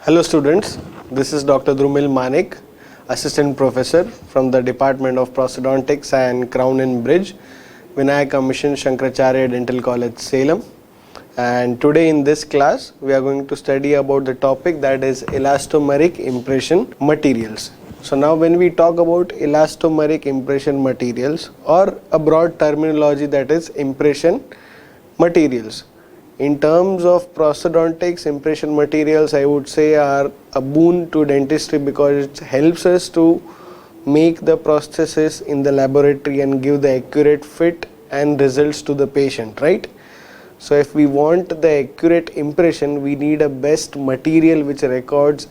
Hello students, this is Dr. Dhrumil Manek, Assistant Professor from the Department of Prosthodontics and Crown and Bridge, Vinayaka Mission Shankaracharya Dental College, Salem. And today in this class, we are going to study about the topic that is elastomeric impression materials. So now when we talk about elastomeric impression materials, or a broad terminology, that is impression materials. In terms of prosthodontics, impression materials I would say are a boon to dentistry because it helps us to make the prosthesis in the laboratory and give the accurate fit and results to the patient, right? So if we want the accurate impression, we need a best material which records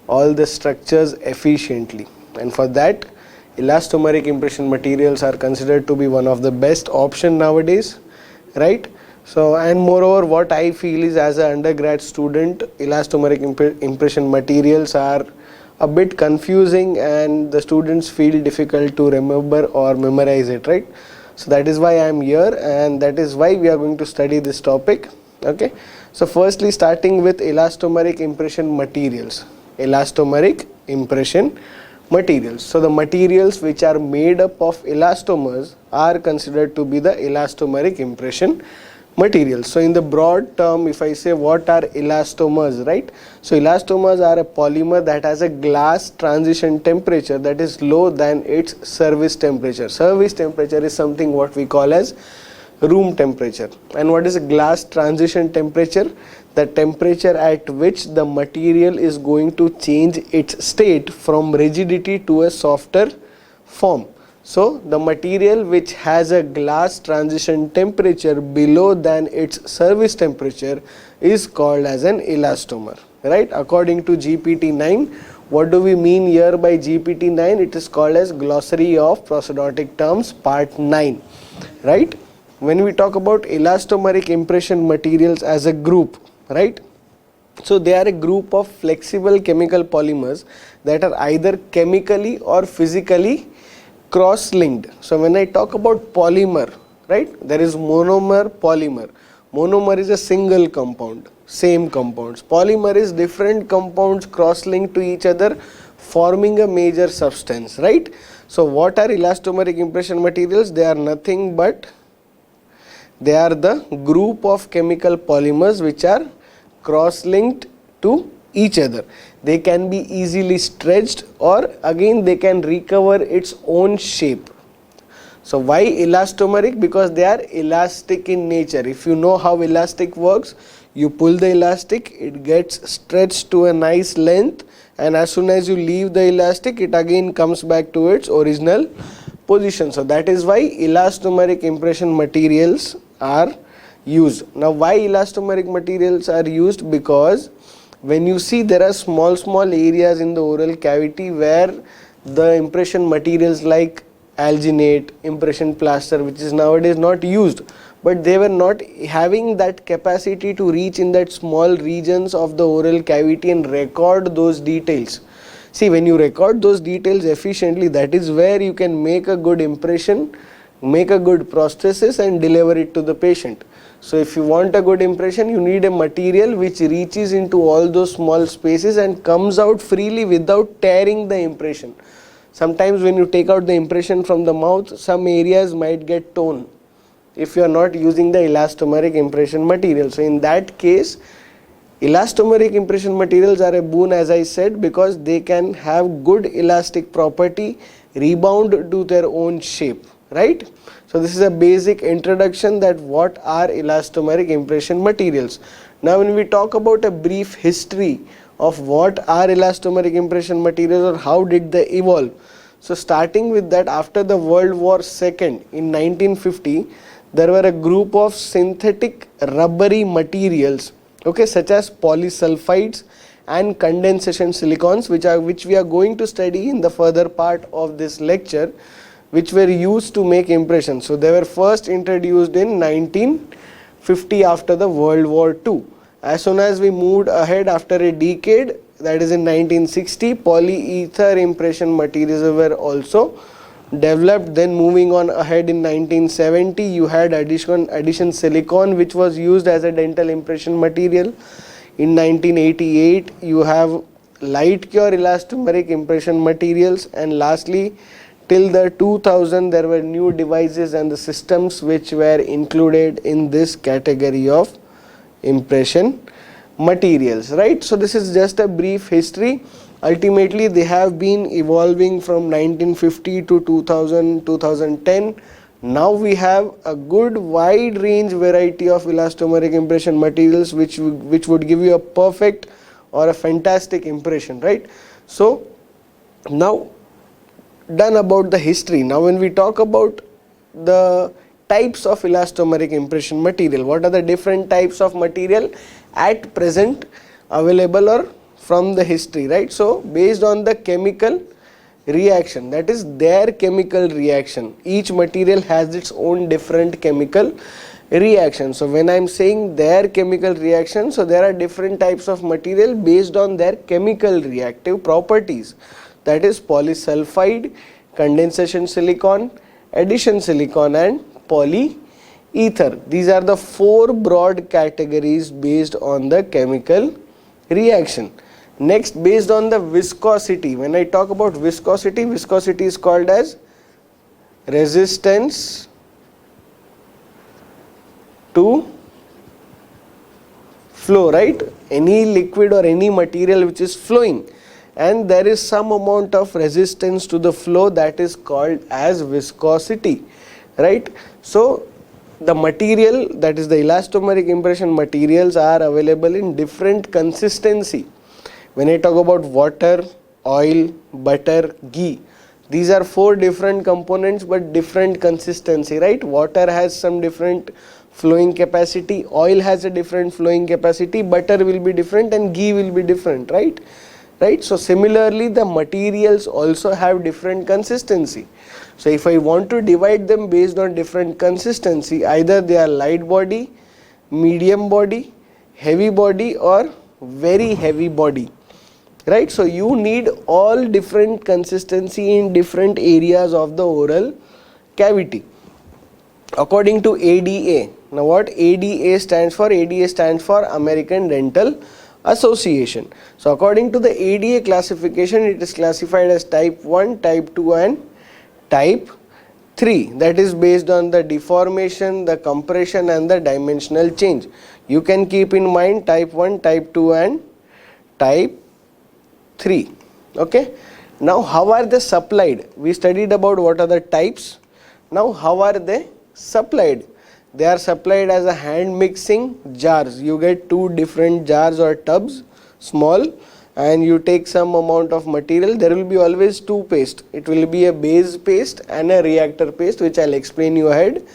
all the structures efficiently, and for that elastomeric impression materials are considered to be one of the best option nowadays, right? So, and moreover, what I feel is, as an undergrad student, elastomeric impression materials are a bit confusing and the students feel difficult to remember or memorize it, right? So that is why I am here, and that is why we are going to study this topic. Okay, so firstly, starting with elastomeric impression materials. Elastomeric impression materials. So the materials which are made up of elastomers are considered to be the elastomeric impression materials. So in the broad term, if I say what are elastomers, right? So elastomers are a polymer that has a glass transition temperature that is lower than its service temperature. Service temperature is something what we call as room temperature. And what is a glass transition temperature? The temperature at which the material is going to change its state from rigidity to a softer form. So the material which has a glass transition temperature below than its service temperature is called as an elastomer, right? According to GPT-9, what do we mean here by GPT-9? It is called as Glossary of Prosthodontic Terms Part 9, right? When we talk about elastomeric impression materials as a group, right? So they are a group of flexible chemical polymers that are either chemically or physically cross-linked. So when I talk about polymer, right, there is monomer, polymer. Monomer is a single compound, same compounds. Polymer is different compounds cross-linked to each other, forming a major substance, right? So what are elastomeric impression materials? They are nothing but they are the group of chemical polymers which are cross-linked to each other. They can be easily stretched, or again they can recover its own shape. So why elastomeric? Because they are elastic in nature. If you know how elastic works, you pull the elastic, it gets stretched to a nice length, and as soon as you leave the elastic, it again comes back to its original position. So that is why elastomeric impression materials are used. Now why elastomeric materials are used? Because when you see, there are small areas in the oral cavity where the impression materials like alginate, impression plaster, which is nowadays not used, but they were not having that capacity to reach in that small regions of the oral cavity and record those details. See, when you record those details efficiently, that is where you can make a good impression, make a good prosthesis and deliver it to the patient. So if you want a good impression, you need a material which reaches into all those small spaces and comes out freely without tearing the impression. Sometimes when you take out the impression from the mouth, some areas might get torn if you are not using the elastomeric impression material. So in that case, elastomeric impression materials are a boon, as I said, because they can have good elastic property, rebound to their own shape, right? So this is a basic introduction that what are elastomeric impression materials. Now when we talk about a brief history of what are elastomeric impression materials or how did they evolve. So starting with that, after the World War II in 1950, there were a group of synthetic rubbery materials, okay, such as polysulfides and condensation silicons, which we are going to study in the further part of this lecture, which were used to make impressions. So they were first introduced in 1950 after the World War II. As soon as we moved ahead after a decade, that is in 1960, polyether impression materials were also developed. Then moving on ahead in 1970, you had addition silicon, which was used as a dental impression material. In 1988, you have light cure elastomeric impression materials, and lastly, till the 2000, there were new devices and the systems which were included in this category of impression materials, right? So this is just a brief history. Ultimately, they have been evolving from 1950 to 2000, 2010. Now we have a good wide range variety of elastomeric impression materials which would give you a perfect or a fantastic impression, right? So now, done about the history. Now when we talk about the types of elastomeric impression material, what are the different types of material at present available or from the history, right? So based on the chemical reaction, that is their chemical reaction, each material has its own different chemical reaction. So when I am saying their chemical reaction, so there are different types of material based on their chemical reactive properties, that is polysulfide, condensation silicon, addition silicon and polyether. These are the four broad categories based on the chemical reaction. Next, based on the viscosity, when I talk about viscosity, viscosity is called as resistance to flow, right? Any liquid or any material which is flowing and there is some amount of resistance to the flow, that is called as viscosity, right? So the material, that is the elastomeric impression materials, are available in different consistency. When I talk about water, oil, butter, ghee, these are four different components but different consistency, right? Water has some different flowing capacity, oil has a different flowing capacity, butter will be different and ghee will be different, right? So similarly, the materials also have different consistency. So if I want to divide them based on different consistency, either they are light body, medium body, heavy body or very heavy body, right? So you need all different consistency in different areas of the oral cavity according to ADA. Now what ADA stands for? ADA stands for American Dental Association. So according to the ADA classification, it is classified as type 1, type 2 and type 3. That is based on the deformation, the compression and the dimensional change. You can keep in mind type 1, type 2 and type 3. Okay. Now how are they supplied? We studied about what are the types. Now how are they supplied? They are supplied as a hand mixing jars. You get two different jars or tubs, small, and you take some amount of material. There will be always two paste. It will be a base paste and a reactor paste, which I'll explain you ahead.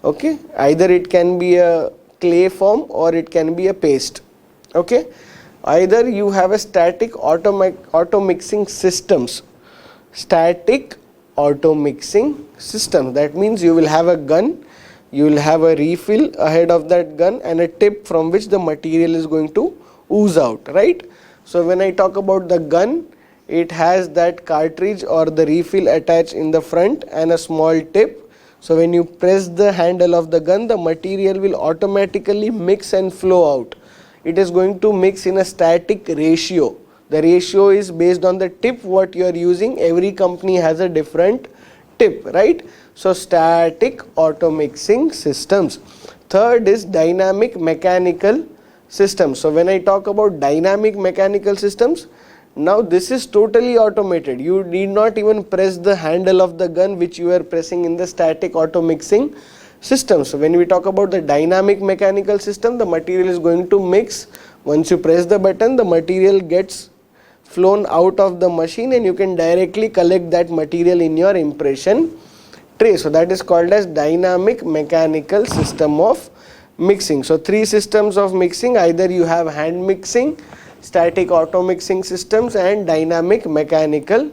Okay, either it can be a clay form or it can be a paste. Okay, either you have a static auto mixing systems. Static auto mixing system. That means you will have a gun. You will have a refill ahead of that gun and a tip from which the material is going to ooze out, right? So when I talk about the gun, it has that cartridge or the refill attached in the front and a small tip. So when you press the handle of the gun, the material will automatically mix and flow out. It is going to mix in a static ratio. The ratio is based on the tip what you are using. Every company has a different tip, right? So static auto mixing systems. Third is dynamic mechanical systems. So when I talk about dynamic mechanical systems, now this is totally automated. You need not even press the handle of the gun which you are pressing in the static auto mixing system. So when we talk about the dynamic mechanical system, the material is going to mix. Once you press the button, the material gets flown out of the machine and you can directly collect that material in your impression tray. So that is called as dynamic mechanical system of mixing. So three systems of mixing: either you have hand mixing, static auto mixing systems and dynamic mechanical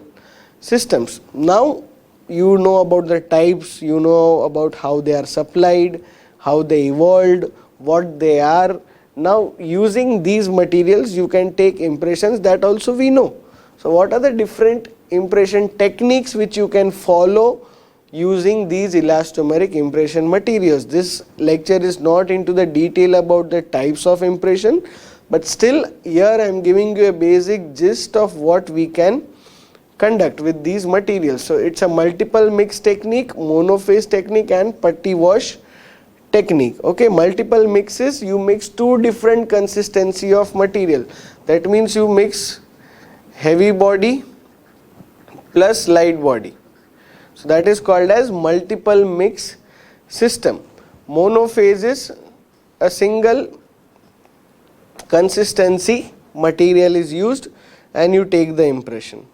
systems. Now you know about the types, you know about how they are supplied, how they evolved, what they are. Now using these materials you can take impressions, that also we know. So what are the different impression techniques which you can follow using these elastomeric impression materials? This lecture is not into the detail about the types of impression, but still here I am giving you a basic gist of what we can conduct with these materials. So it's a multiple mix technique, monophase technique and putty wash technique. Okay, multiple mixes, you mix two different consistency of material. That means you mix heavy body plus light body. So that is called as multiple mix system. Monophase is a single consistency material is used and you take the impression.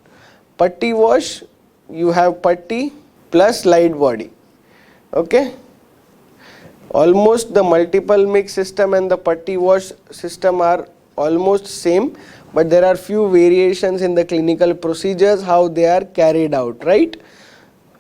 Putty wash, you have putty plus light body. Okay, almost the multiple mix system and the putty wash system are almost same, but there are few variations in the clinical procedures how they are carried out, right?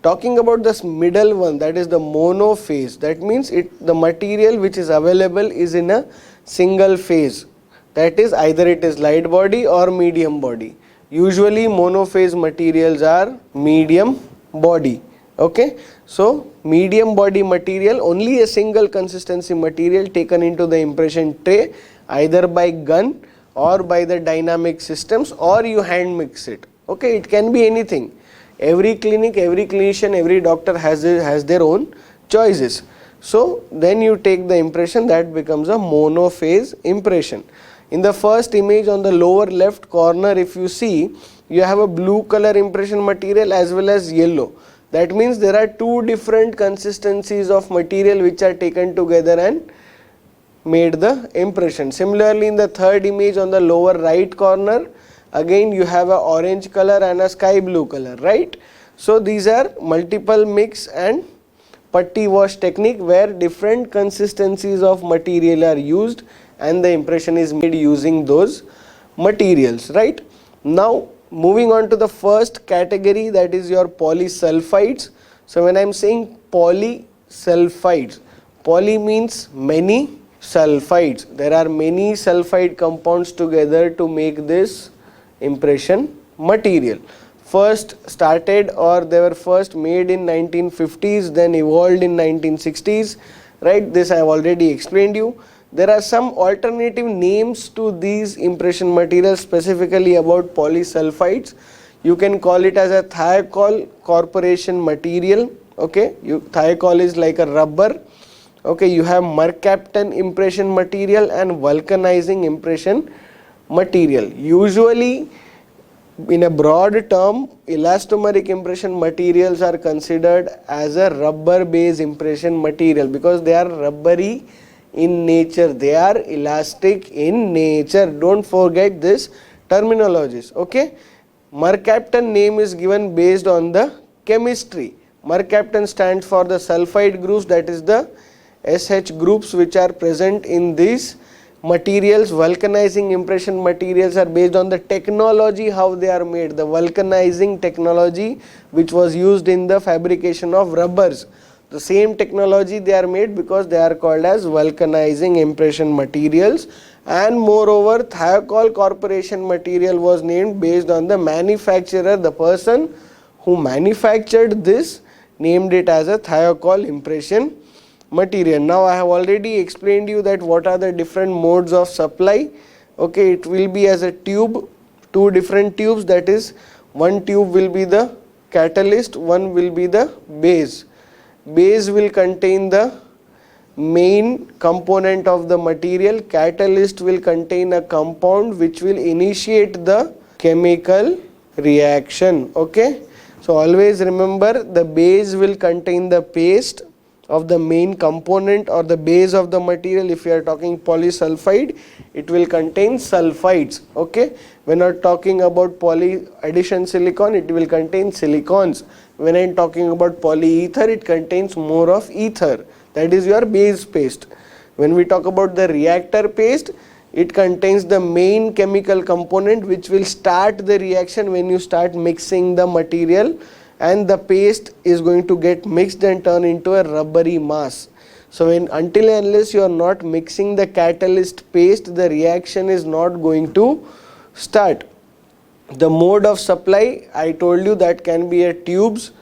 Talking about this middle one, that is the monophase, that means the material which is available is in a single phase, that is either it is light body or medium body. Usually monophase materials are medium body. Okay, so medium body material, only a single consistency material taken into the impression tray either by gun or by the dynamic systems, or you hand mix it. Okay, it can be anything. Every clinic, every clinician, every doctor has their own choices. So then you take the impression, that becomes a monophase impression. In the first image on the lower left corner, if you see, you have a blue color impression material as well as yellow. That means there are two different consistencies of material which are taken together and made the impression. Similarly, in the third image on the lower right corner, again you have a orange color and a sky blue color, right? So these are multiple mix and putty wash technique where different consistencies of material are used and the impression is made using those materials, right? Now moving on to the first category, that is your polysulfides. So when I am saying polysulfides, poly means many, sulfides, there are many sulfide compounds together to make this impression material. First started, or they were first made in 1950s, then evolved in 1960s, right? This I have already explained you. There are some alternative names to these impression materials, specifically about polysulfides. You can call it as a thiacol corporation material. Okay, thiacol is like a rubber. Okay, you have mercaptan impression material and vulcanizing impression material. Usually, in a broad term, elastomeric impression materials are considered as a rubber based impression material because they are rubbery in nature, they are elastic in nature. Don't forget this terminologies. Okay, mercaptan name is given based on the chemistry. Mercaptan stands for the sulfide groups, that is the SH groups which are present in these materials. Vulcanizing impression materials are based on the technology how they are made, the vulcanizing technology which was used in the fabrication of rubbers. The same technology they are made because they are called as vulcanizing impression materials. And moreover, thiacol corporation material was named based on the manufacturer, the person who manufactured this named it as a thiacol impression material. Now I have already explained you that what are the different modes of supply. Okay, it will be as a tube, two different tubes, that is one tube will be the catalyst, one will be the base. Base will contain the main component of the material, catalyst will contain a compound which will initiate the chemical reaction. Okay, so always remember, the base will contain the paste of the main component or the base of the material. If you are talking polysulfide, it will contain sulfides. Okay, when you are talking about poly addition silicon, it will contain silicons. When I am talking about polyether, it contains more of ether, that is your base paste. When we talk about the reactor paste, it contains the main chemical component which will start the reaction when you start mixing the material, and the paste is going to get mixed and turn into a rubbery mass. So until and unless you are not mixing the catalyst paste, the reaction is not going to start. The mode of supply, I told you, that can be a tubes.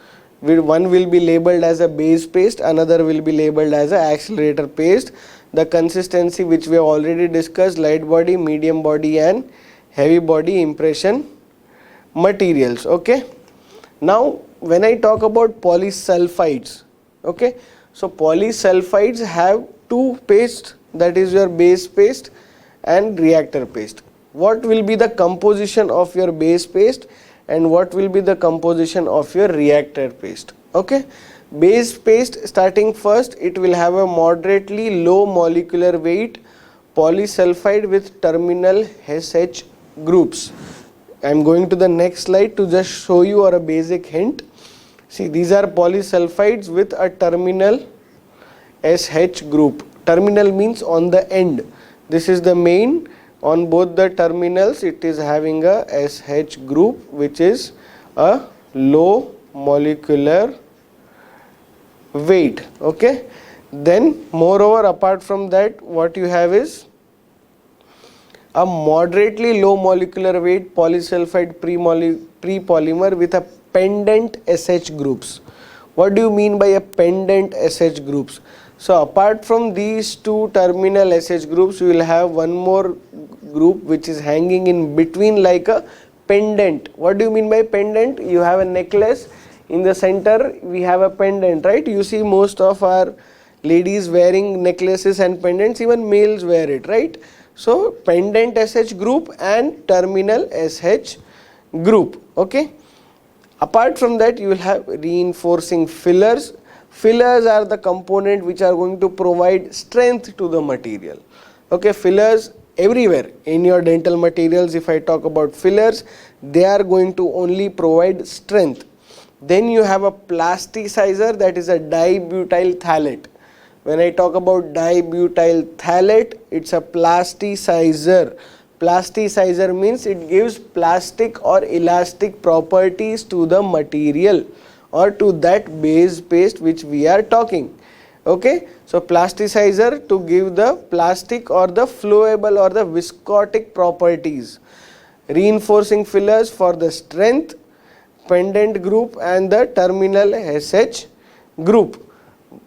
One will be labeled as a base paste, another will be labeled as a accelerator paste. the consistency which we have already discussed, light body, medium body and heavy body impression materials. Okay, now when I talk about polysulfides, okay, so polysulfides have two paste, that is your base paste and reactor paste. What will be the composition of your base paste and what will be the composition of your reactor paste? Okay, base paste, starting first, it will have a moderately low molecular weight polysulfide with terminal SH groups. I am going to the next slide to just show you or a basic hint. See, these are polysulfides with a terminal SH group. Terminal means on the end. This is the main. On both the terminals it is having a SH group which is a low molecular weight. Okay, then moreover, apart from that, what you have is a moderately low molecular weight polysulfide pre-polymer with a pendant SH groups. What do you mean by a pendant SH groups? So apart from these two terminal SH groups, you will have one more group which is hanging in between like a pendant. What do you mean by pendant? You have a necklace, in the center we have a pendant, right? You see most of our ladies wearing necklaces and pendants, even males wear it, right? So pendant SH group and terminal SH group. Okay, apart from that, you will have reinforcing fillers. Fillers are the component which are going to provide strength to the material. Okay, fillers everywhere in your dental materials, if I talk about fillers, they are going to only provide strength. Then you have a plasticizer, that is a dibutyl phthalate. When I talk about dibutyl phthalate, it's a plasticizer. Plasticizer means it gives plastic or elastic properties to the material or to that base paste which we are talking. Okay, so plasticizer to give the plastic or the flowable or the viscotic properties. Reinforcing fillers for the strength, pendant group and the terminal SH group.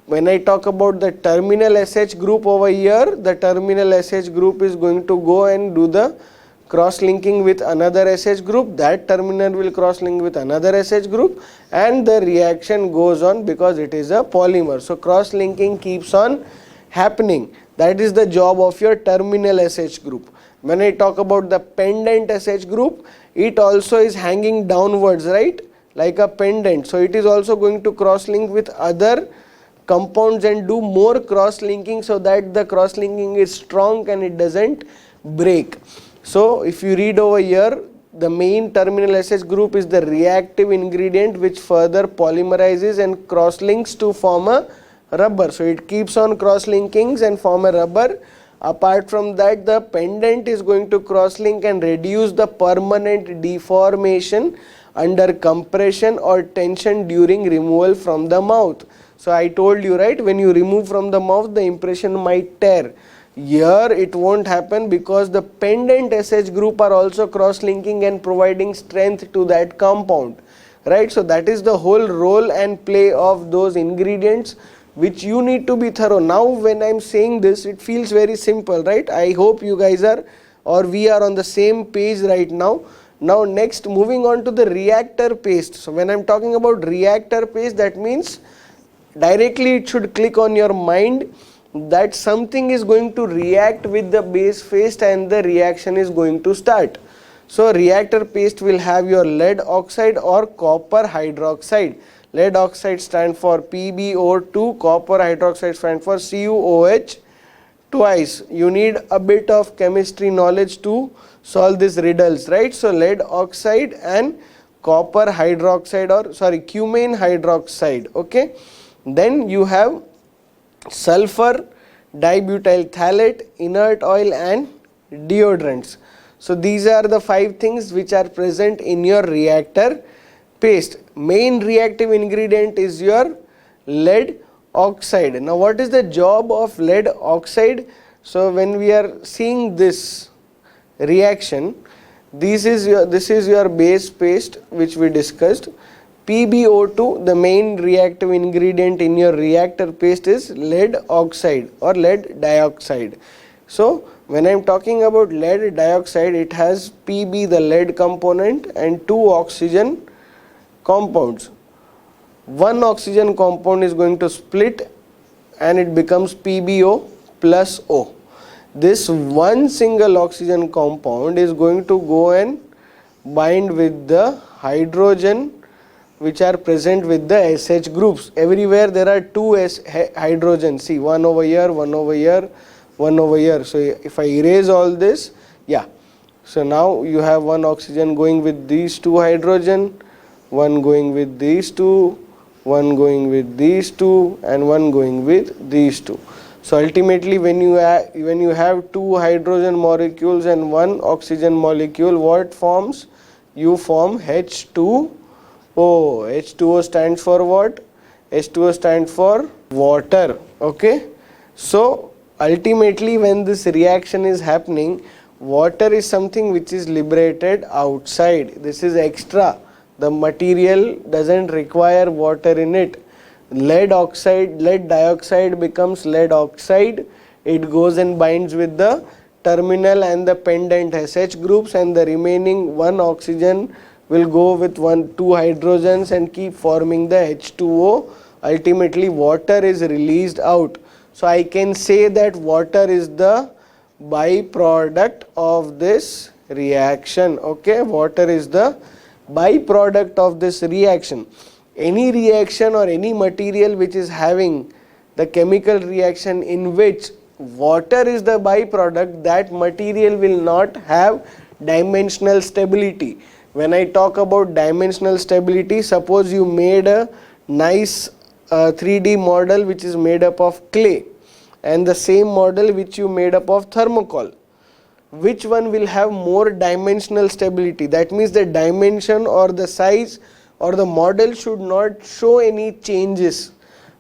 When I talk about the terminal SH group over here, the terminal SH group is going to go and do the cross linking with another SH group, that terminal will cross link with another SH group and the reaction goes on because it is a polymer. So cross linking keeps on happening. That is the job of your terminal SH group. When I talk about the pendant SH group, it also is hanging downwards, right, like a pendant. So it is also going to cross link with other compounds and do more cross linking so that the cross linking is strong and it doesn't break. So if you read over here, the main terminal SH group is the reactive ingredient which further polymerizes and cross links to form a rubber. So it keeps on cross linkings and form a rubber. Apart from that, the pendant is going to cross link and reduce the permanent deformation under compression or tension during removal from the mouth. So I told you, right, when you remove from the mouth, the impression might tear. Here it won't happen because the pendant SH group are also cross linking and providing strength to that compound, right? So that is the whole role and play of those ingredients which you need to be thorough. Now when I am saying this, it feels very simple, right? I hope you guys are or we are on the same page right now. Now next, moving on to the reactor paste. So when I am talking about reactor paste, that means directly it should click on your mind that something is going to react with the base paste and the reaction is going to start. So reactor paste will have your lead oxide or copper hydroxide. Lead oxide stand for PbO2, copper hydroxide stand for CuOH twice. You need a bit of chemistry knowledge to solve these riddles, right? So lead oxide and copper hydroxide or cumene hydroxide. Okay, then you have sulfur, dibutyl phthalate, inert oil and deodorants. So these are the 5 things which are present in your reactor paste. Main reactive ingredient is your lead oxide. Now what is the job of lead oxide? So when we are seeing this reaction, this is your base paste which we discussed. PbO2, the main reactive ingredient in your reactor paste is lead oxide or lead dioxide. So when I am talking about lead dioxide, it has Pb, the lead component, and 2 oxygen compounds. One oxygen compound is going to split and it becomes PbO plus O. This one single oxygen compound is going to go and bind with the hydrogen which are present with the SH groups. Everywhere there are 2 hydrogens. See, one over here, one over here, one over here. So if I erase all this, yeah. So now you have one oxygen going with these 2 hydrogen, one going with these 2, one going with these 2, and one going with these 2. So ultimately when you have 2 hydrogen molecules and 1 oxygen molecule, what forms? You form H2O. H2O stands for what? H2O stands for water. Okay. So ultimately when this reaction is happening, water is something which is liberated outside. This is extra. The material doesn't require water in it. Lead dioxide becomes lead oxide. It goes and binds with the terminal and the pendant SH groups, and the remaining 1 oxygen will go with 2 hydrogens and keep forming the H2O. Ultimately water is released out. So I can say that water is the byproduct of this reaction. Okay, water is the byproduct of this reaction. Any reaction or any material which is having the chemical reaction in which water is the byproduct, that material will not have dimensional stability. When I talk about dimensional stability, suppose you made a nice 3D model which is made up of clay and the same model which you made up of thermocol. Which one will have more dimensional stability? That means the dimension or the size or the model should not show any changes.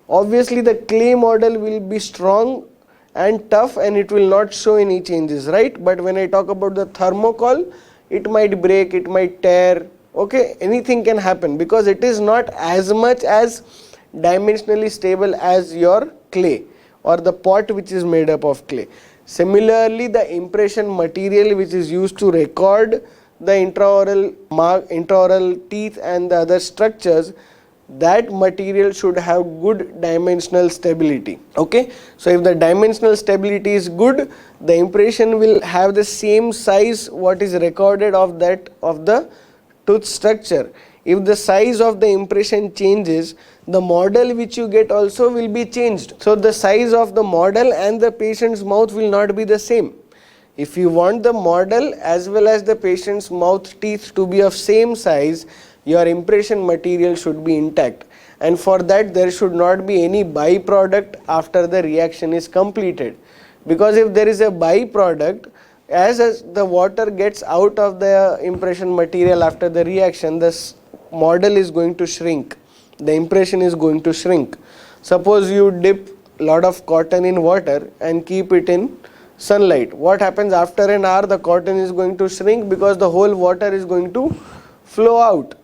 Obviously the clay model will be strong and tough and it will not show any changes, right? But when I talk about the thermocol, it might break, it might tear, okay, anything can happen because it is not as much as dimensionally stable as your clay or the pot which is made up of clay. Similarly, the impression material which is used to record the intraoral teeth and the other structures, that material should have good dimensional stability. Okay, so if the dimensional stability is good, the impression will have the same size what is recorded of the tooth structure. If the size of the impression changes, the model which you get also will be changed. So the size of the model and the patient's mouth will not be the same. If you want the model as well as the patient's mouth teeth to be of same size, your impression material should be intact, and for that there should not be any byproduct after the reaction is completed, because if there is a byproduct, as the water gets out of the impression material after the reaction, this model is going to shrink, the impression is going to shrink. Suppose you dip lot of cotton in water and keep it in sunlight. What happens after an hour? The cotton is going to shrink because the whole water is going to flow out.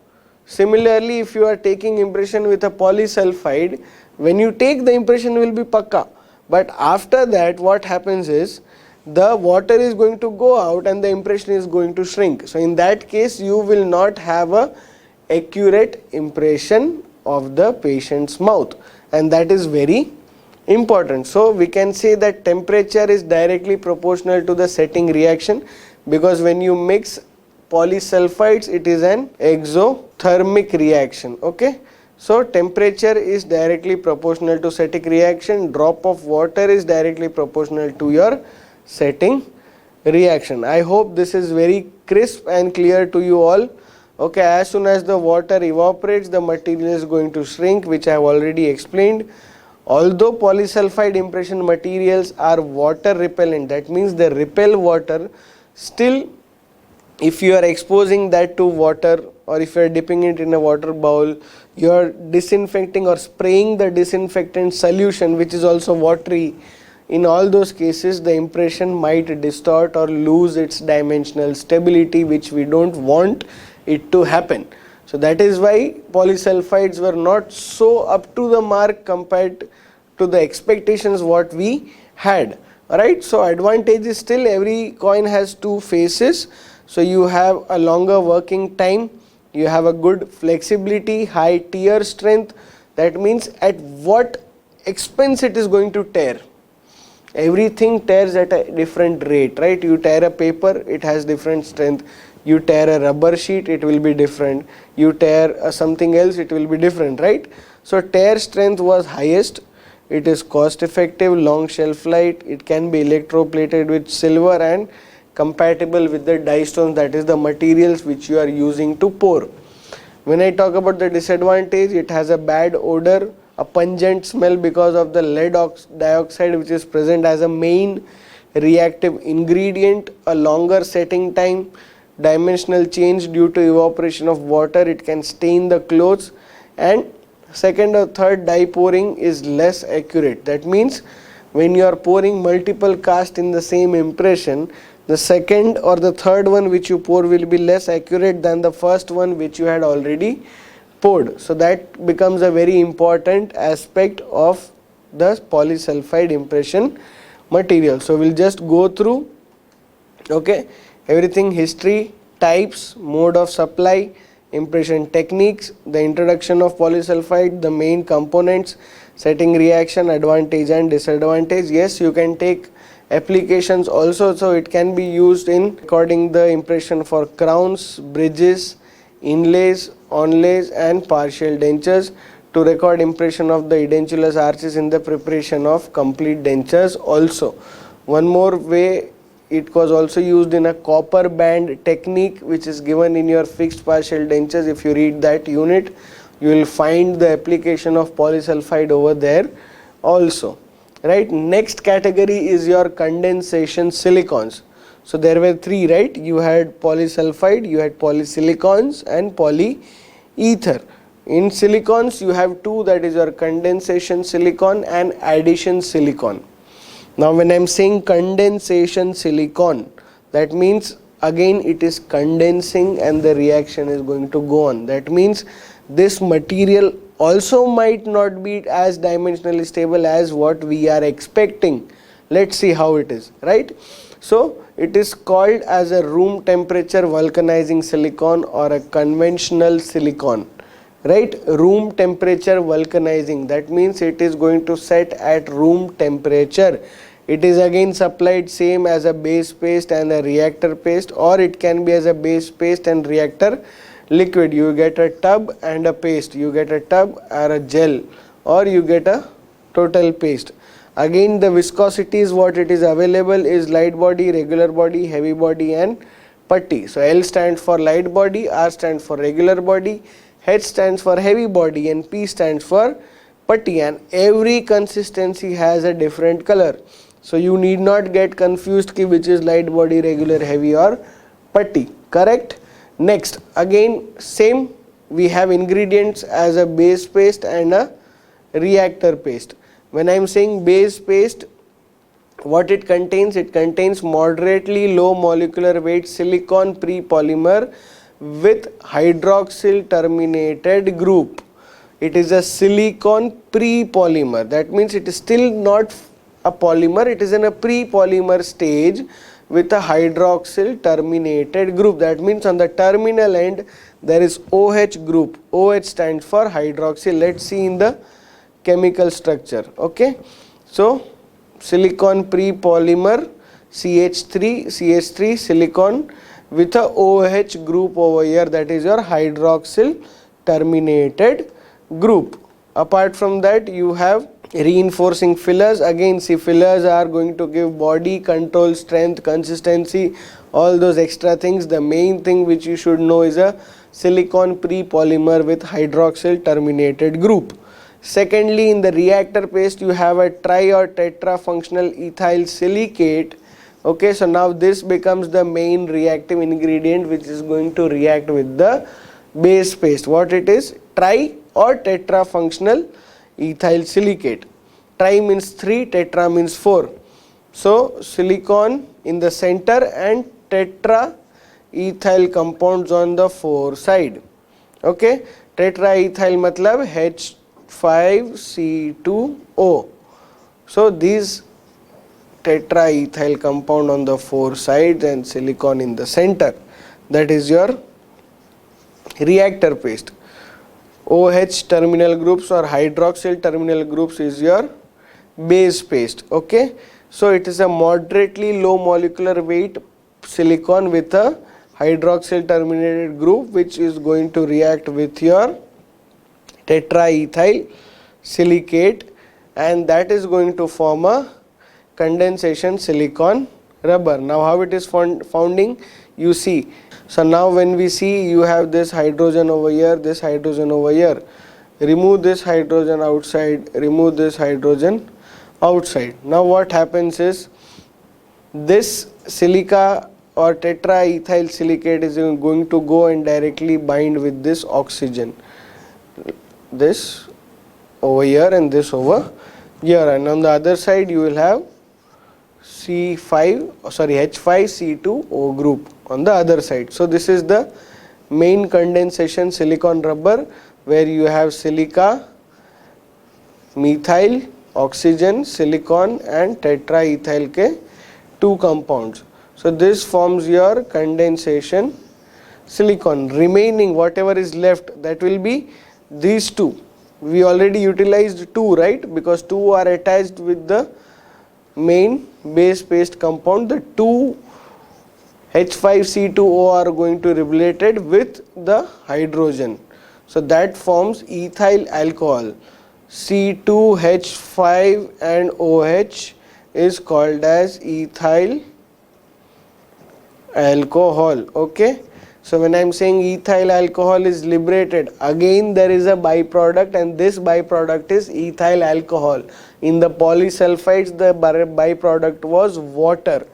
Similarly, if you are taking impression with a polysulfide, when you take the impression will be pakka, but after that what happens is the water is going to go out and the impression is going to shrink. So in that case you will not have a accurate impression of the patient's mouth, and that is very important. So we can say that temperature is directly proportional to the setting reaction, because when you mix polysulfides it is an exothermic reaction. Okay, so temperature is directly proportional to setting reaction, drop of water is directly proportional to your setting reaction. I hope this is very crisp and clear to you all. Okay, as soon as the water evaporates, the material is going to shrink, which I have already explained. Although polysulfide impression materials are water repellent, that means they repel water, still if you are exposing that to water or if you are dipping it in a water bowl, you are disinfecting or spraying the disinfectant solution which is also watery. In all those cases the impression might distort or lose its dimensional stability, which we don't want it to happen. So that is why polysulfides were not so up to the mark compared to the expectations what we had. Alright, so advantage is still every coin has two faces. So you have a longer working time, you have a good flexibility, high tear strength. That means at what expense it is going to tear. Everything tears at a different rate, right? You tear a paper, it has different strength. You tear a rubber sheet, it will be different. You tear something else, it will be different, right? So tear strength was highest. It is cost effective, long shelf life. It can be electroplated with silver and compatible with the die stones, that is the materials which you are using to pour. When I talk about the disadvantage, it has a bad odor, a pungent smell because of the lead dioxide which is present as a main reactive ingredient, a longer setting time, dimensional change due to evaporation of water, it can stain the clothes, and second or third die pouring is less accurate. That means when you are pouring multiple cast in the same impression, the second or the third one which you pour will be less accurate than the first one which you had already poured. So that becomes a very important aspect of the polysulfide impression material. So we'll just go through, okay, everything: history, types, mode of supply, impression techniques, the introduction of polysulfide, the main components, setting reaction, advantage and disadvantage. Yes, you can take applications also, so it can be used in recording the impression for crowns, bridges, inlays, onlays and partial dentures, to record impression of the edentulous arches in the preparation of complete dentures also. One more way, it was also used in a copper band technique which is given in your fixed partial dentures. If you read that unit, you will find the application of polysulfide over there also. Right, next category is your condensation silicons. So there were three, right? You had polysulfide, you had polysilicons and polyether. In silicons you have two, that is your condensation silicon and addition silicon. Now when I am saying condensation silicon, that means again it is condensing and the reaction is going to go on. That means this material also might not be as dimensionally stable as what we are expecting. Let's see how it is, right? So it is called as a room temperature vulcanizing silicon or a conventional silicon, right? Room temperature vulcanizing, that means it is going to set at room temperature. It is again supplied same as a base paste and a reactor paste, or it can be as a base paste and reactor liquid. You get a tub and a paste, you get a tub or a gel, or you get a total paste. Again the viscosity is what it is available is light body, regular body, heavy body and putty. So L stands for light body, R stands for regular body, H stands for heavy body and P stands for putty, and every consistency has a different color. So you need not get confused ki which is light body, regular, heavy or putty, correct? Next, again same, we have ingredients as a base paste and a reactor paste. When I am saying base paste, what it contains moderately low molecular weight silicon pre-polymer with hydroxyl terminated group. It is a silicon pre-polymer, that means it is still not a polymer, it is in a pre-polymer stage with a hydroxyl terminated group. That means on the terminal end there is OH group. OH stands for hydroxyl. Let's see in the chemical structure. Okay, so silicon pre-polymer CH3 silicon with a OH group over here, that is your hydroxyl terminated group. Apart from that, you have reinforcing fillers. Again, see, fillers are going to give body control, strength, consistency, all those extra things. The main thing which you should know is a silicon pre-polymer with hydroxyl terminated group. Secondly, in the reactor paste you have a tri or tetra functional ethyl silicate. Okay, so now this becomes the main reactive ingredient which is going to react with the base paste. What it is? Tri or tetra functional ethyl silicate. Tri means 3, tetra means 4. So silicon in the center and tetra ethyl compounds on the 4 side. Okay, tetraethyl matlab H5C2O. So these tetraethyl compound on the four sides and silicon in the center, that is your reactor paste. OH terminal groups or hydroxyl terminal groups is your base paste. Okay, so it is a moderately low molecular weight silicon with a hydroxyl terminated group which is going to react with your tetraethyl silicate, and that is going to form a condensation silicon rubber. Now how it is founding, you see. So now when we see, you have this hydrogen over here, this hydrogen over here. Remove this hydrogen outside, remove this hydrogen outside. Now what happens is, this silica or tetraethyl silicate is going to go and directly bind with this oxygen, this over here and this over here, and on the other side you will have H5C2O group on the other side. So this is the main condensation silicon rubber, where you have silica, methyl, oxygen, silicon and tetraethyl के two compounds. So this forms your condensation silicon. Remaining whatever is left, that will be these two. We already utilized two, right? Because two are attached with the main base paste compound. The two H5C2O are going to be related with the hydrogen. So that forms ethyl alcohol. C2H5 and OH is called as ethyl alcohol. Okay. So when I am saying ethyl alcohol is liberated, again there is a byproduct, and this byproduct is ethyl alcohol. In the polysulfides, the byproduct was water.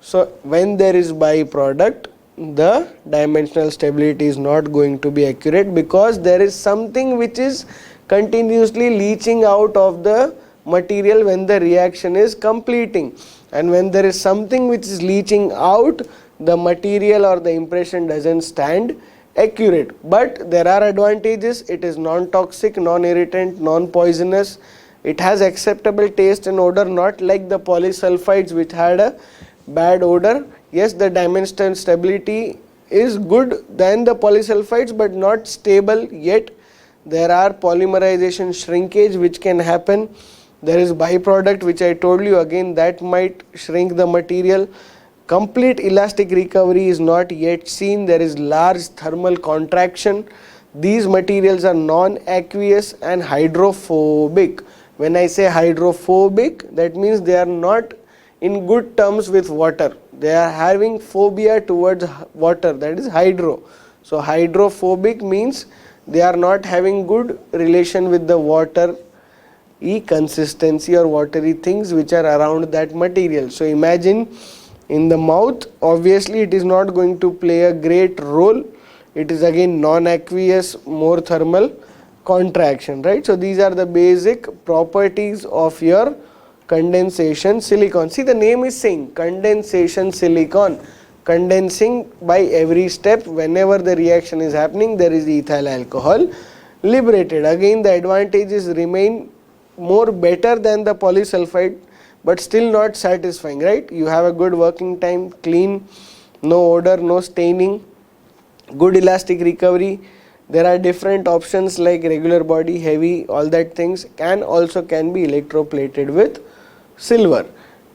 So when there is byproduct, the dimensional stability is not going to be accurate, because there is something which is continuously leaching out of the material when the reaction is completing, and when there is something which is leaching out, the material or the impression doesn't stand accurate. But there are advantages. It is non-toxic, non-irritant, non-poisonous. It has acceptable taste and odor, not like the polysulfides which had a bad odor. Yes, the dimensional stability is good than the polysulfides, but not stable yet. There are polymerization shrinkage which can happen. There is byproduct which I told you, again that might shrink the material. Complete elastic recovery is not yet seen. There is large thermal contraction. These materials are non-aqueous and hydrophobic. When I say hydrophobic, that means they are not in good terms with water. They are having phobia towards water, that is hydro. So hydrophobic means they are not having good relation with the water consistency or watery things which are around that material. So imagine, in the mouth, obviously it is not going to play a great role. It is again non-aqueous, more thermal contraction, right? So these are the basic properties of your condensation silicon. See, the name is saying condensation silicon. Condensing by every step. Whenever the reaction is happening, there is ethyl alcohol liberated. Again, the advantages remain more better than the polysulfide, but still not satisfying, right? You have a good working time, clean, no odor, no staining, good elastic recovery. There are different options like regular body, heavy, all that things can be electroplated with silver.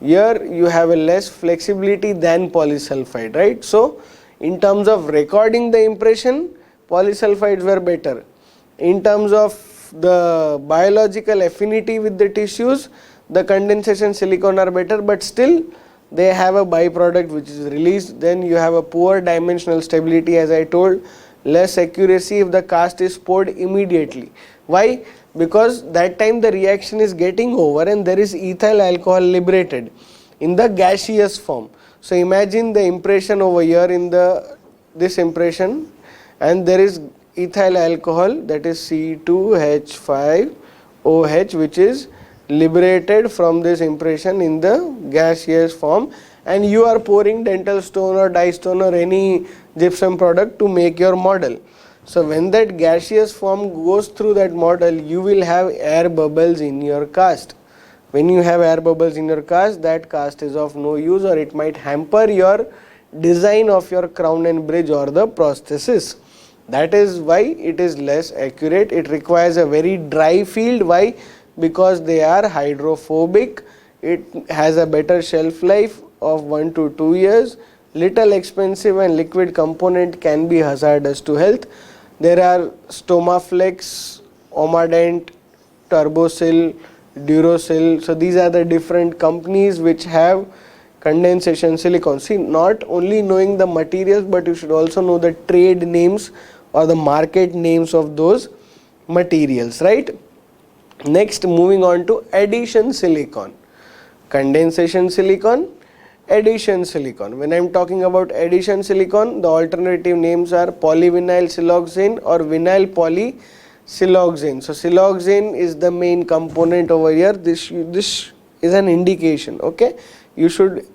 Here you have a less flexibility than polysulfide, right? So in terms of recording the impression, polysulfides were better. In terms of the biological affinity with the tissues, the condensation silicon are better, but still they have a byproduct which is released. Then you have a poor dimensional stability, as I told, less accuracy if the cast is poured immediately. Why? Because that time the reaction is getting over and there is ethyl alcohol liberated in the gaseous form. So imagine the impression over here in this impression, and there is ethyl alcohol, that is C2H5OH, which is liberated from this impression in the gaseous form, and you are pouring dental stone or dye stone or any gypsum product to make your model. So when that gaseous form goes through that model, you will have air bubbles in your cast. When you have air bubbles in your cast, that cast is of no use, or it might hamper your design of your crown and bridge or the prosthesis. That is why it is less accurate. It requires a very dry field. Why? Because they are hydrophobic. It has a better shelf life of 1 to 2 years. Little expensive, and liquid component can be hazardous to health. There are Stomaflex, Omadent, Turbosil, Duracell. So these are the different companies which have condensation silicone. See, not only knowing the materials, but you should also know the trade names or the market names of those materials, right? Next, moving on to addition silicone. Condensation silicone, addition silicone. When I am talking about addition silicone, the alternative names are polyvinyl siloxane or vinyl polysiloxane. So siloxane is the main component over here. This is an indication. Okay, you should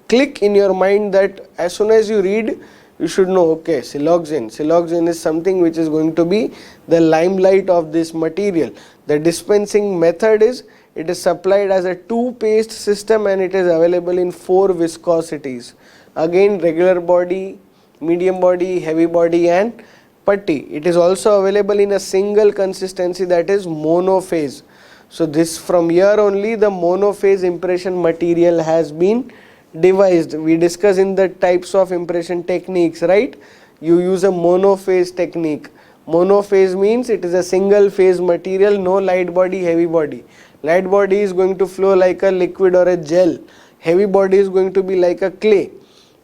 click in your mind that as soon as you read, you should know, okay, siloxane. Siloxane is something which is going to be the limelight of this material. The dispensing method is, it is supplied as a 2-paste system, and it is available in 4 viscosities. Again, regular body, medium body, heavy body, and putty. It is also available in a single consistency, that is monophase. So this, from here only the monophase impression material has been devised. We discuss in the types of impression techniques, right? You use a monophase technique. Monophase means it is a single phase material, no light body, heavy body. Light body is going to flow like a liquid or a gel. Heavy body is going to be like a clay.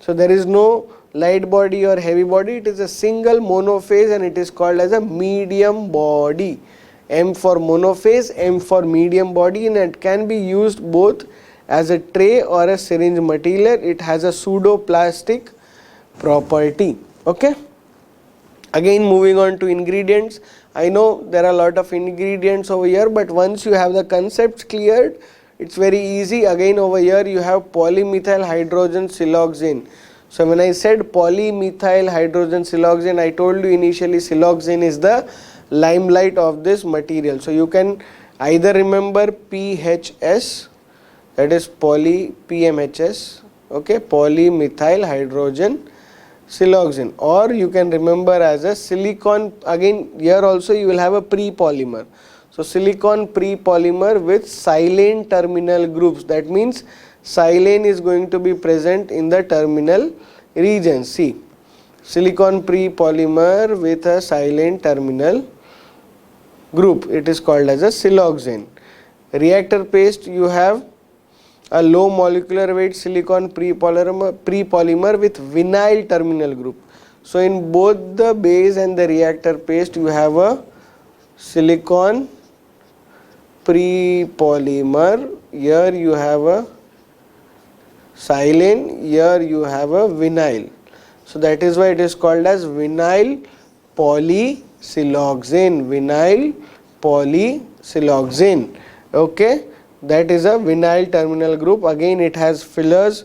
So there is no light body or heavy body. It is a single monophase, and it is called as a medium body. M for monophase, M for medium body, and it can be used both as a tray or a syringe material. It has a pseudoplastic property. Okay. Again, moving on to ingredients. I know there are a lot of ingredients over here, but once you have the concepts cleared, it's very easy. Again, over here you have polymethyl hydrogen siloxane. So when I said polymethyl hydrogen siloxane, I told you initially siloxane is the limelight of this material. So you can either remember PHS, that is PMHS, okay, polymethyl hydrogen siloxane, or you can remember as a silicon. Again, here also you will have a pre-polymer. So silicon pre-polymer with silane terminal groups. That means silane is going to be present in the terminal region. See, silicon pre-polymer with a silane terminal group, it is called as a siloxane. Reactor paste, you have a low molecular weight silicon pre-polymer with vinyl terminal group. So in both the base and the reactor paste, you have a silicon pre-polymer. Here you have a silane, here you have a vinyl. So that is why it is called as vinyl polysiloxane. Vinyl polysiloxane. Okay. That is a vinyl terminal group. Again, it has fillers,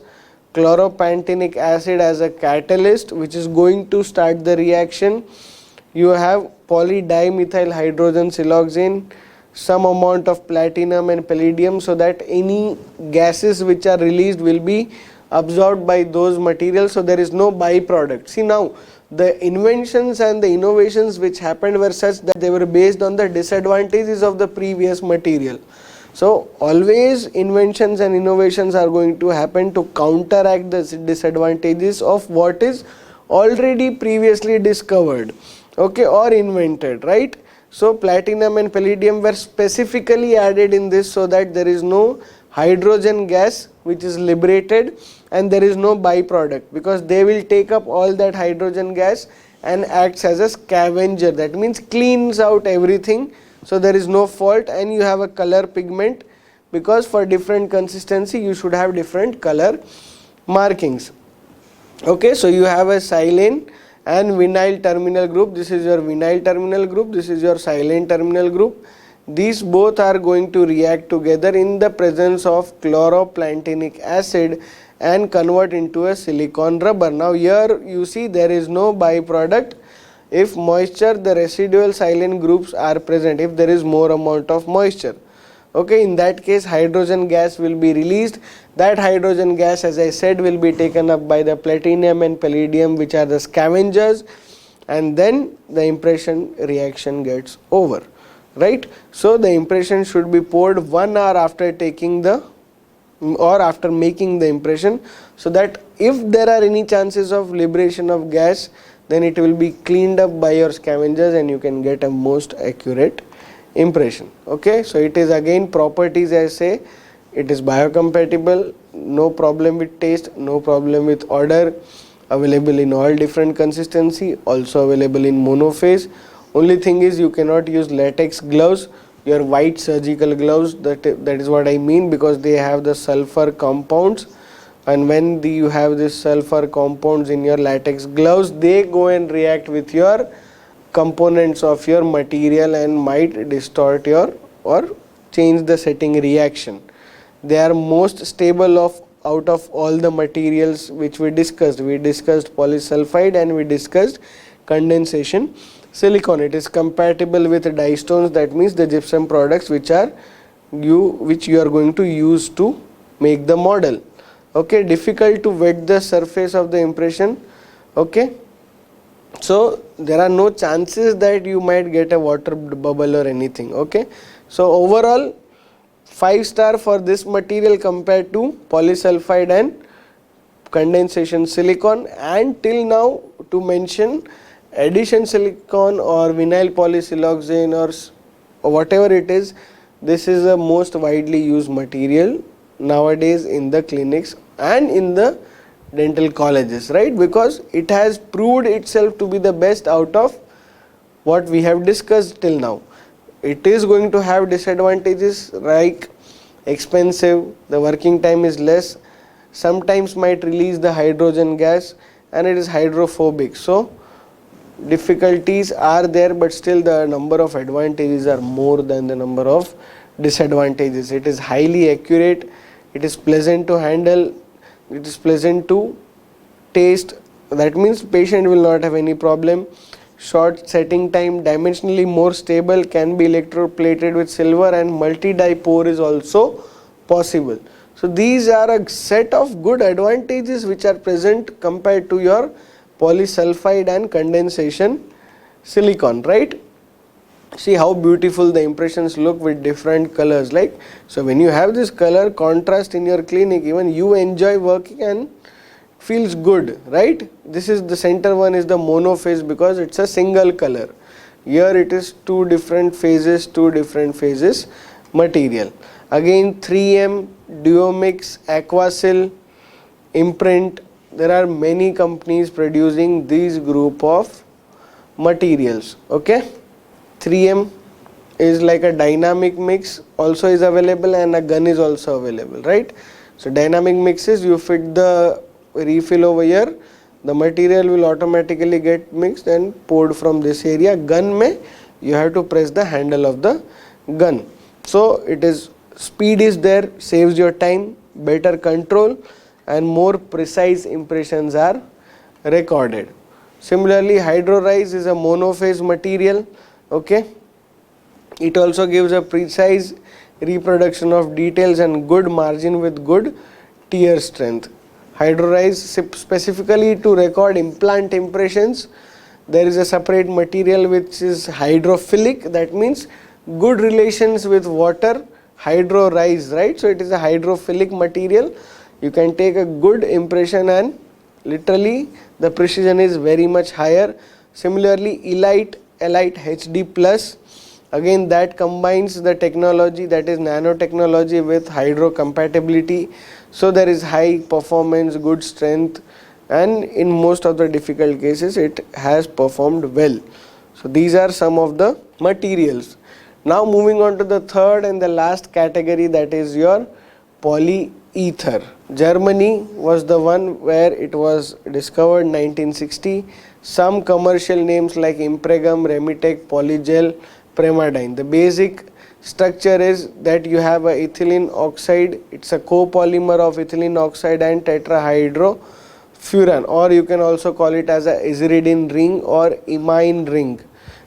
chloropantenic acid as a catalyst, which is going to start the reaction. You have polydimethyl hydrogen siloxane, some amount of platinum and palladium, so that any gases which are released will be absorbed by those materials. So there is no byproduct. See, now the inventions and the innovations which happened were such that they were based on the disadvantages of the previous material. So always inventions and innovations are going to happen to counteract the disadvantages of what is already previously discovered, okay, or invented, right? So platinum and palladium were specifically added in this so that there is no hydrogen gas which is liberated and there is no byproduct, because they will take up all that hydrogen gas and acts as a scavenger. That means cleans out everything. So there is no fault, and you have a color pigment, because for different consistency you should have different color markings. Okay, so you have a silane and vinyl terminal group. This is your vinyl terminal group, this is your silane terminal group. These both are going to react together in the presence of chloroplantianic acid and convert into a silicon rubber. Now here you see there is no byproduct. if moisture, the residual silane groups are present, if there is more amount of moisture. Okay, in that case hydrogen gas will be released. That hydrogen gas, as I said, will be taken up by the platinum and palladium, which are the scavengers, and then the impression reaction gets over, right? So the impression should be poured 1 hour after taking the or after making the impression, so that if there are any chances of liberation of gas, then it will be cleaned up by your scavengers and you can get a most accurate impression. Okay, so it is again properties, I say, it is biocompatible, no problem with taste, no problem with odor, available in all different consistency, also available in monophase. Only thing is you cannot use latex gloves, your white surgical gloves, that is what I mean, because they have the sulfur compounds, and when you have this sulfur compounds in your latex gloves, they go and react with your components of your material and might distort your or change the setting reaction. They are most stable out of all the materials which we discussed. We discussed polysulfide and we discussed condensation silicon. It is compatible with distones, that means the gypsum products which you are going to use to make the model. Okay, difficult to wet the surface of the impression. Okay, so there are no chances that you might get a water bubble or anything. Okay, so overall 5-star for this material compared to polysulfide and condensation silicon. And till now, to mention addition silicon or vinyl polysiloxane or whatever it is, this is the most widely used material nowadays in the clinics and in the dental colleges, right? Because it has proved itself to be the best out of what we have discussed till now. It is going to have disadvantages like expensive, the working time is less, sometimes might release the hydrogen gas, and it is hydrophobic. So difficulties are there, but still the number of advantages are more than the number of disadvantages. It is highly accurate, it is pleasant to handle, it is pleasant to taste, that means patient will not have any problem. Short setting time, dimensionally more stable, can be electroplated with silver, and multi-dye pour is also possible. So these are a set of good advantages which are present compared to your polysulfide and condensation silicon, right? See how beautiful the impressions look with different colors. Like, so when you have this color contrast in your clinic, even you enjoy working and feels good, right? This is the center one is the monophase because it's a single color. Here it is two different phases material. Again 3M, Duomix, Aquasil, Imprint. There are many companies producing these group of materials. Okay, 3M is like a dynamic mix also is available, and a gun is also available, right? So dynamic mixes, you fit the refill over here, the material will automatically get mixed and poured from this area. Gun mein you have to press the handle of the gun. So it is speed is there, saves your time, better control, and more precise impressions are recorded. Similarly, HydroRise is a monophase material. Okay, it also gives a precise reproduction of details and good margin with good tear strength. HydroRise specifically to record implant impressions. There is a separate material which is hydrophilic, that means good relations with water. HydroRise, right? So it is a hydrophilic material. You can take a good impression and literally the precision is very much higher. Similarly, Elite HD Plus, again that combines the technology, that is nanotechnology, with hydro compatibility. So there is high performance, good strength, and in most of the difficult cases it has performed well. So these are some of the materials. Now moving on to the third and the last category, that is your polyether. Germany was the one where it was discovered 1960. Some commercial names like Impregum, Remitec, Polygel, Premadyne. The basic structure is that you have a ethylene oxide, it's a copolymer of ethylene oxide and tetrahydro furan, or you can also call it as a aziridine ring or imine ring,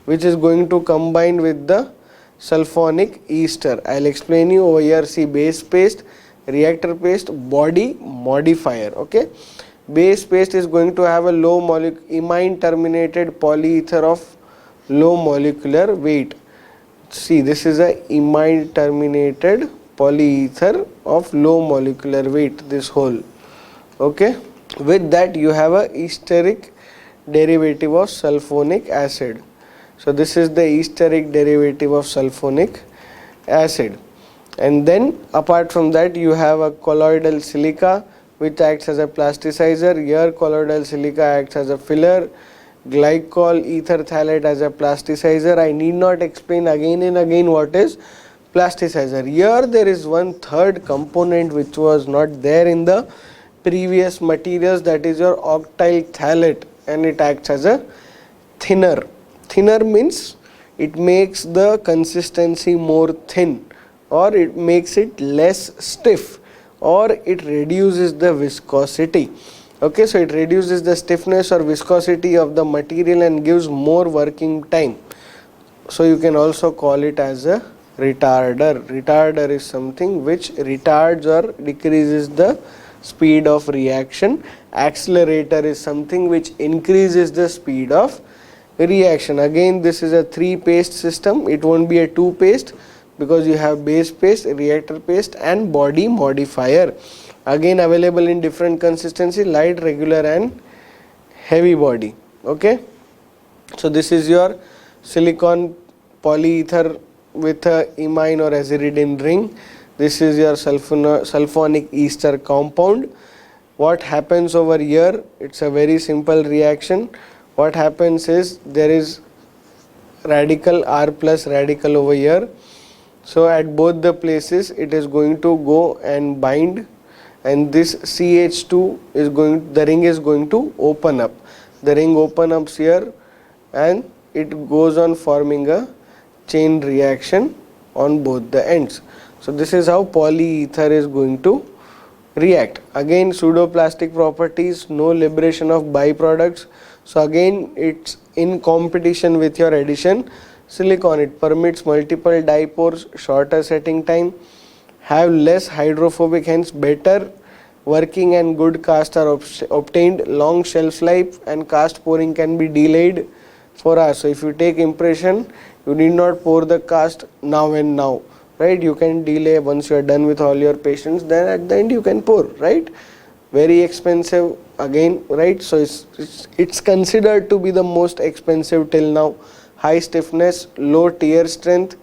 which is going to combine with the sulfonic ester. I'll explain you over here. See, base paste, reactor paste, body, modifier. Okay, base paste is going to have a low imine terminated polyether of low molecular weight. See, this is a imine terminated polyether of low molecular weight, this whole. Okay, with that you have a esteric derivative of sulfonic acid. So this is the esteric derivative of sulfonic acid. And then apart from that, you have a colloidal silica which acts as a plasticizer. Here colloidal silica acts as a filler, glycol ether phthalate as a plasticizer. I need not explain again and again what is plasticizer. Here there is one third component which was not there in the previous materials, that is your octyl phthalate, and it acts as a thinner. Thinner means it makes the consistency more thin, or it makes it less stiff, or it reduces the viscosity. Okay, so it reduces the stiffness or viscosity of the material and gives more working time. So you can also call it as a retarder. Retarder is something which retards or decreases the speed of reaction. Accelerator is something which increases the speed of reaction. Again, this is a 3 paste system. It won't be a 2 paste because you have base paste, reactor paste and body modifier. Again available in different consistency, light, regular and heavy body. Okay, so this is your silicon polyether with a imine or aziridine ring. This is your sulfonic ester compound. What happens over here? It's a very simple reaction. What happens is there is radical R plus radical over here. So at both the places it is going to go and bind, and this CH2 is the ring is going to open up. The ring opens up here and it goes on forming a chain reaction on both the ends. So this is how polyether is going to react. Again, pseudoplastic properties, no liberation of byproducts. So again it's in competition with your addition silicon. It permits multiple dipores, shorter setting time, have less hydrophobic, hence better working and good cast are obtained, long shelf life, and cast pouring can be delayed for hours. So if you take impression, you need not pour the cast now and now, right? You can delay once you are done with all your patients, then at the end you can pour, right? Very expensive again, right? So it's considered to be the most expensive till now. High stiffness, low tear strength.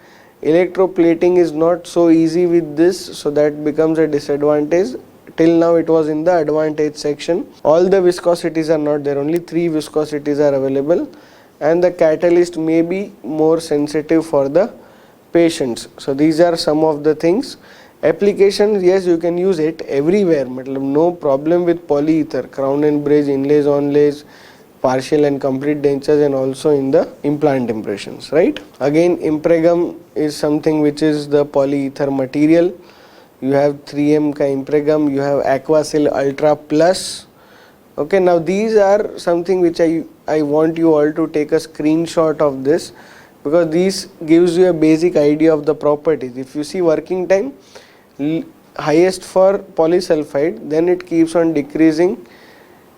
Electroplating is not so easy with this, so that becomes a disadvantage. Till now it was in the advantage section. All the viscosities are not there, only 3 viscosities are available, and the catalyst may be more sensitive for the patients. So these are some of the things. Applications, yes, you can use it everywhere, no problem with polyether, crown and bridge, inlays, onlays, partial and complete dentures, and also in the implant impressions, right? Again, impregum is something which is the polyether material. You have 3M ka impregum, you have Aquasil Ultra Plus. Okay, now these are something which I want you all to take a screenshot of this, because these gives you a basic idea of the properties. If you see working time, highest for polysulfide, then it keeps on decreasing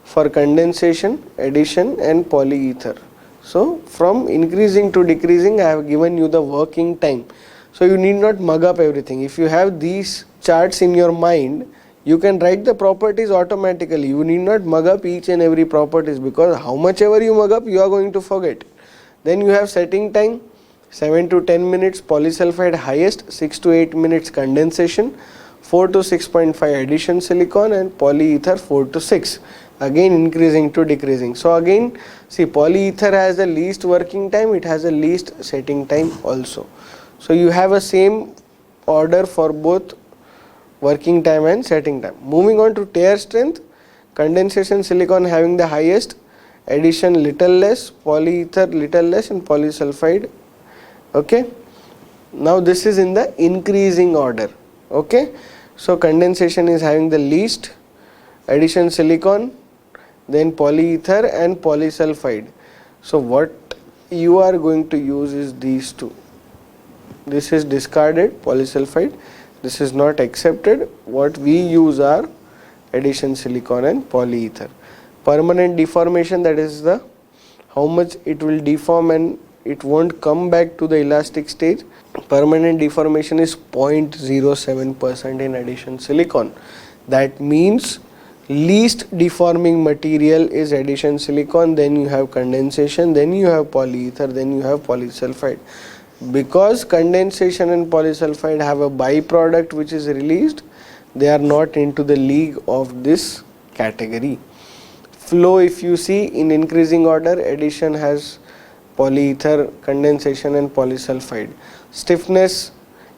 for condensation, addition and polyether. So from increasing to decreasing, I have given you the working time. So you need not mug up everything. If you have these charts in your mind, you can write the properties automatically. You need not mug up each and every properties, because how much ever you mug up, you are going to forget. Then you have setting time, 7 to 10 minutes polysulfide highest, 6 to 8 minutes condensation, 4 to 6.5 addition silicon, and polyether 4 to 6. Again increasing to decreasing. So again, see, polyether has the least working time, it has the least setting time also. So you have a same order for both working time and setting time. Moving on to tear strength, condensation silicon having the highest, addition little less, polyether little less, and polysulfide. Okay, now this is in the increasing order. Okay, so condensation is having the least, addition silicon then polyether and polysulfide. So what you are going to use is these two. This is discarded, polysulfide. This is not accepted. What we use are addition silicon and polyether. Permanent deformation, that is the how much it will deform and it won't come back to the elastic stage. Permanent deformation is 0.07% in addition silicon. That means least deforming material is addition silicon, then you have condensation, then you have polyether, then you have polysulfide. Because condensation and polysulfide have a byproduct which is released, they are not into the league of this category. Flow, if you see in increasing order, addition has polyether, condensation and polysulfide. Stiffness,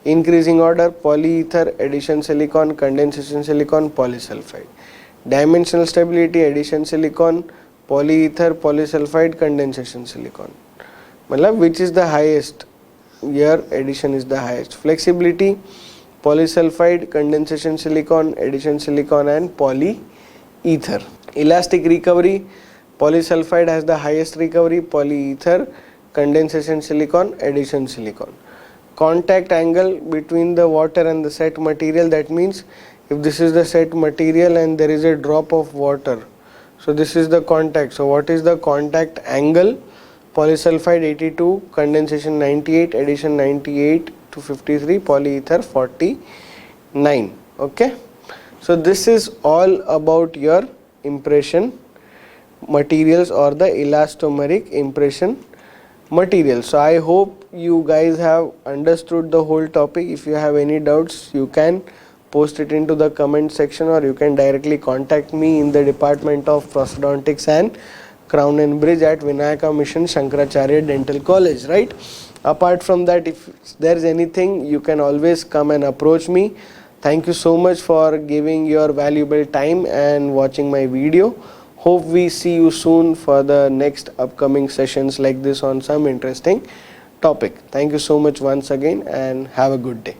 increasing order, polyether, addition silicon, condensation silicon, polysulfide. Dimensional stability, addition silicon, polyether, polysulfide, condensation silicon. Which is the highest? Here addition is the highest. Flexibility, polysulfide, condensation silicon, addition silicon and polyether. Elastic recovery, polysulfide has the highest recovery, polyether, condensation silicon, addition silicon. Contact angle between the water and the set material, that means if this is the set material and there is a drop of water, so this is the contact. So what is the contact angle? Polysulfide 82, condensation 98, addition 98 to 53, polyether 49. Okay, so this is all about your impression materials or the elastomeric impression materials. So I hope you guys have understood the whole topic. If you have any doubts, you can post it into the comment section, or you can directly contact me in the Department of Prosthodontics and Crown and Bridge at Vinayaka Mission Shankaracharya Dental College, right? Apart from that, if there is anything, you can always come and approach me. Thank you so much for giving your valuable time and watching my video. Hope we see you soon for the next upcoming sessions like this on some interesting topic. Thank you so much once again and have a good day.